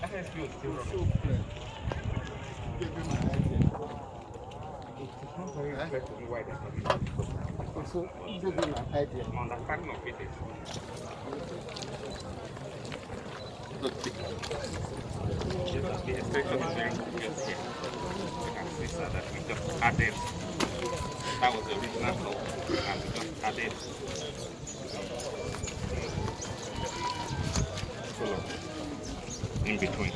So, give me an idea. Understanding of it is the extension is very obvious here. You can see, sir, that we just added. That was the original law, and we just added in between.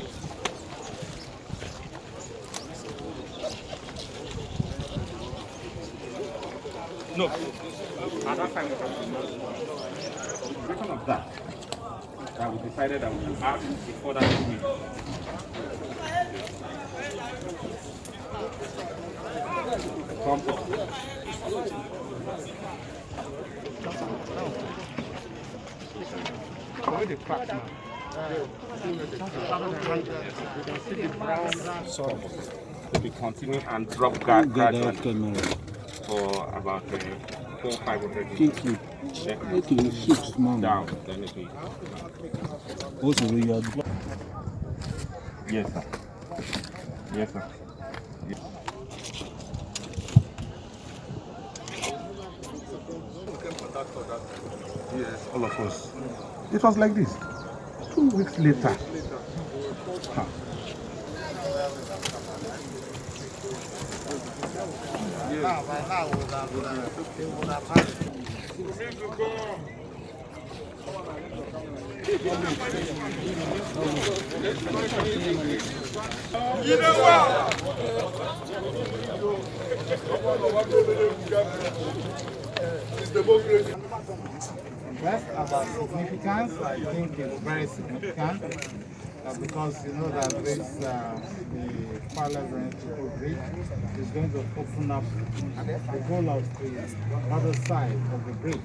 No, at that time, because of that, we decided that we would add the further degree. The crack now. To be continued and drop gradually for about 400-500 down. Then it will. Also, we are. Yes, sir. Yes, sir. Yes. Yes, all of us. It was like this. 2 weeks later. Huh. Now, by now, we would have had it. Best about significance, I think it's very significant because you know that this the parliamentary bridge is going to open up the whole of the other side of the bridge.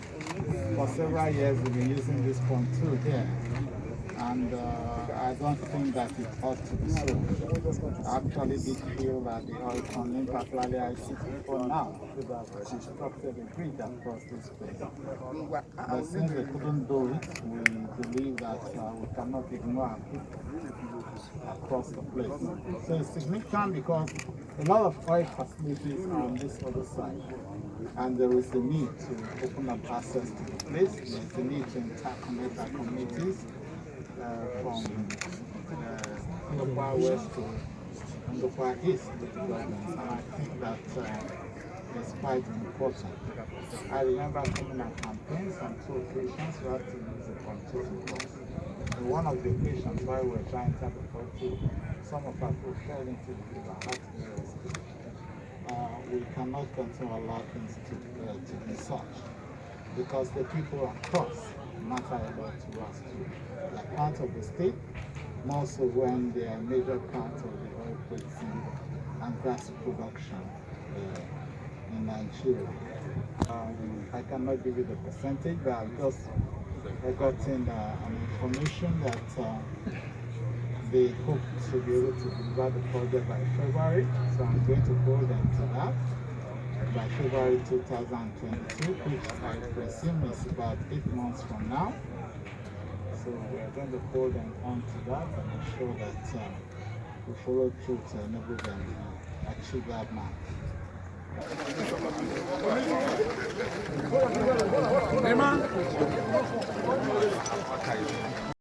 For several years we've been using this pontoon here, and I don't think that it ought to be so. I actually did feel that the Hurricane, particularly ICT for now, should have constructed a bridge across this place. But since they couldn't do it, we believe that we cannot ignore people across the place. So it's significant because a lot of oil facilities are on this other side, and there is a need to open up access to the place. There's a need to interconnect our communities from Ndokwa West to Ndokwa East with the government, and I think that is quite important. I remember coming on campaigns on 2 occasions we had to use a pontoon cross. And one of the occasions while we were trying to have a pontoon, some of our people fell into the river, had to be rescued. We cannot continue allow things to be such, because the people across matter a lot to us too. They are part of the state, more so when they are a major part of the oil producing and gas production in Nigeria. I cannot give you the percentage, but I've just gotten an information that they hope to be able to deliver the project by February, so I'm going to hold them to that by February 2022, which I presume is about 8 months from now. So we are going to hold them on to that and ensure that we follow through to enable them to achieve that mark. Amen.